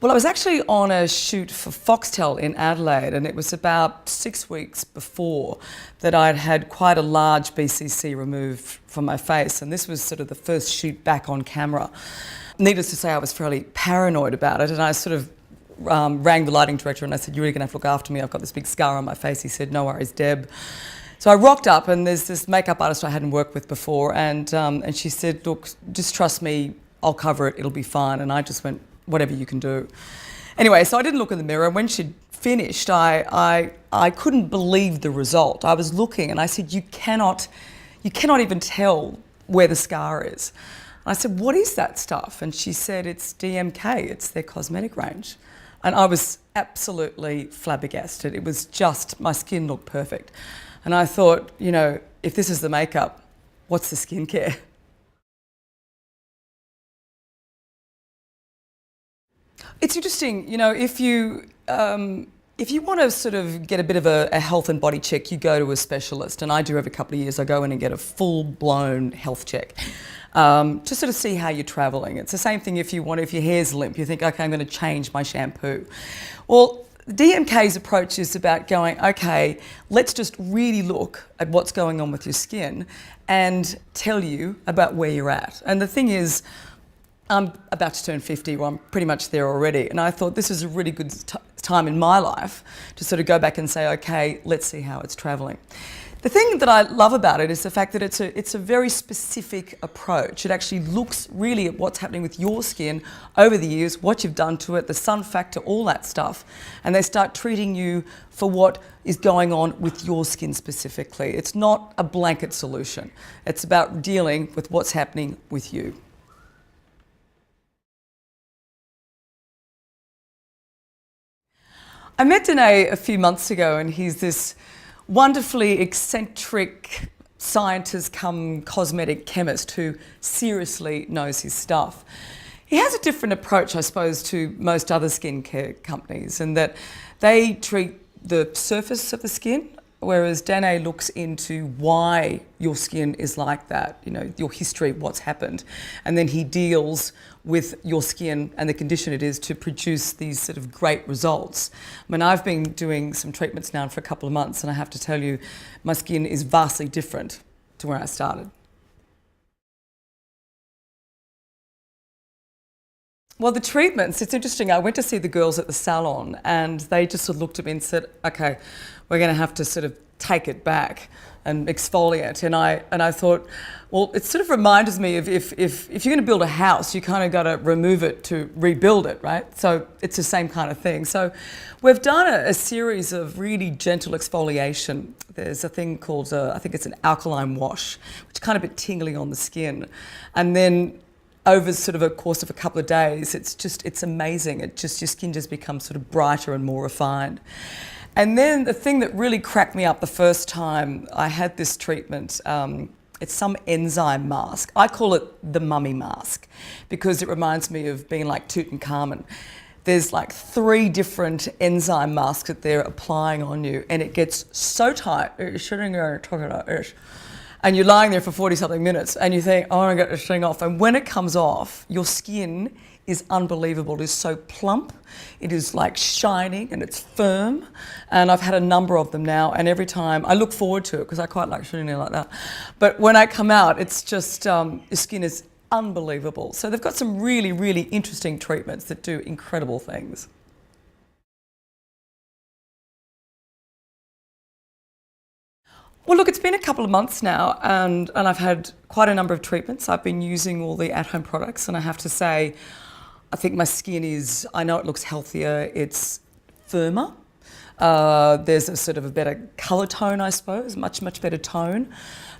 Well, I was actually on a shoot for Foxtel in Adelaide, and it was about 6 weeks before that I'd had quite a large BCC removed from my face, and this was sort of the first shoot back on camera. Needless to say, I was fairly paranoid about it, and I sort of rang the lighting director and I said, "You're really going to have to look after me. I've got this big scar on my face." He said, "No worries, Deb." So I rocked up, and there's this makeup artist I hadn't worked with before, and she said, "Look, just trust me, I'll cover it, it'll be fine." And I just went, "Whatever you can do." Anyway, so I didn't look in the mirror. When she'd finished, I couldn't believe the result. I was looking and I said, you cannot even tell where the scar is. And I said, "What is that stuff?" And she said, "It's DMK, it's their cosmetic range." And I was absolutely flabbergasted. It was just, my skin looked perfect. And I thought, if this is the makeup, what's the skincare? It's interesting, if you want to sort of get a bit of a health and body check, you go to a specialist, and I do every couple of years. I go in and get a full-blown health check to sort of see how you're travelling. It's the same thing if your hair's limp, you think, okay, I'm going to change my shampoo. Well, DMK's approach is about going, okay, let's just really look at what's going on with your skin and tell you about where you're at. And the thing is, I'm about to turn 50, well, I'm pretty much there already, and I thought this is a really good time in my life to sort of go back and say, okay, let's see how it's travelling. The thing that I love about it is the fact that it's a very specific approach. It actually looks really at what's happening with your skin over the years, what you've done to it, the sun factor, all that stuff, and they start treating you for what is going on with your skin specifically. It's not a blanket solution. It's about dealing with what's happening with you. I met Danae a few months ago, and he's this wonderfully eccentric scientist come cosmetic chemist who seriously knows his stuff. He has a different approach, I suppose, to most other skincare companies, in that they treat the surface of the skin, whereas Danae looks into why your skin is like that, your history, what's happened, and then he deals with your skin and the condition it is to produce these sort of great results. I mean, I've been doing some treatments now for a couple of months, and I have to tell you, my skin is vastly different to where I started. Well, the treatments, it's interesting. I went to see the girls at the salon, and they just sort of looked at me and said, okay, we're going to have to sort of take it back and exfoliate. And I thought, well, it sort of reminds me of if you're going to build a house, you kind of got to remove it to rebuild it, right? So it's the same kind of thing. So we've done a series of really gentle exfoliation. There's a thing called, I think it's an alkaline wash, which is kind of a bit tingly on the skin. And then over sort of a course of a couple of days, it's amazing. Your skin just becomes sort of brighter and more refined. And then the thing that really cracked me up the first time I had this treatment, it's some enzyme mask. I call it the mummy mask because it reminds me of being like Tutankhamun. There's like 3 different enzyme masks that they're applying on you, and it gets so tight, you're sitting there and talking about it, and you're lying there for 40-something minutes, and you think, oh, I'm going to get this thing off. And when it comes off, your skin is unbelievable. It is so plump, it is like shining, and it's firm. And I've had a number of them now, and every time I look forward to it because I quite like sitting there like that. But when I come out, it's just, your skin is unbelievable. So they've got some really, really interesting treatments that do incredible things. Well, look, it's been a couple of months now, and I've had quite a number of treatments. I've been using all the at-home products, and I have to say, I think my skin is, I know it looks healthier, it's firmer. There's a sort of a better colour tone, I suppose, much better tone.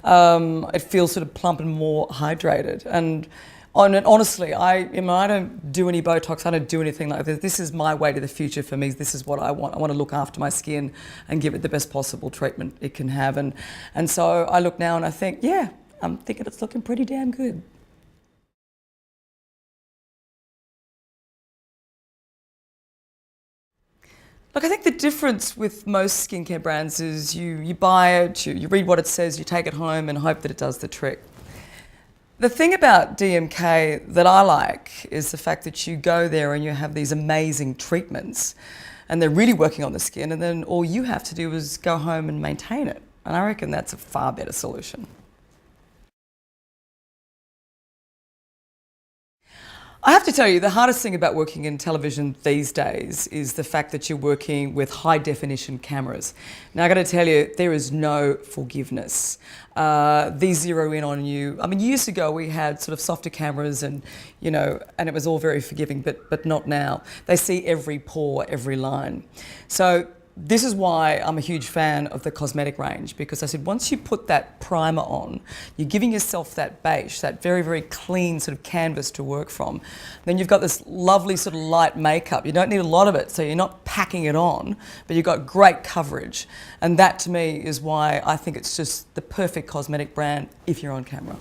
It feels sort of plump and more hydrated. And honestly, I don't do any Botox, I don't do anything like this. This is my way to the future for me. This is what I want. I want to look after my skin and give it the best possible treatment it can have. And so I look now and I think, yeah, I'm thinking it's looking pretty damn good. Look, I think the difference with most skincare brands is you buy it, you read what it says, you take it home and hope that it does the trick. The thing about DMK that I like is the fact that you go there and you have these amazing treatments and they're really working on the skin, and then all you have to do is go home and maintain it. And I reckon that's a far better solution. I have to tell you, the hardest thing about working in television these days is the fact that you're working with high definition cameras. Now, I got to tell you, there is no forgiveness. These zero in on you. I mean, years ago we had sort of softer cameras, and and it was all very forgiving, but not now. They see every pore, every line. So this is why I'm a huge fan of the cosmetic range, because I said once you put that primer on, you're giving yourself that beige, that very, very clean sort of canvas to work from. Then you've got this lovely sort of light makeup. You don't need a lot of it, so you're not packing it on, but you've got great coverage. And that to me is why I think it's just the perfect cosmetic brand if you're on camera.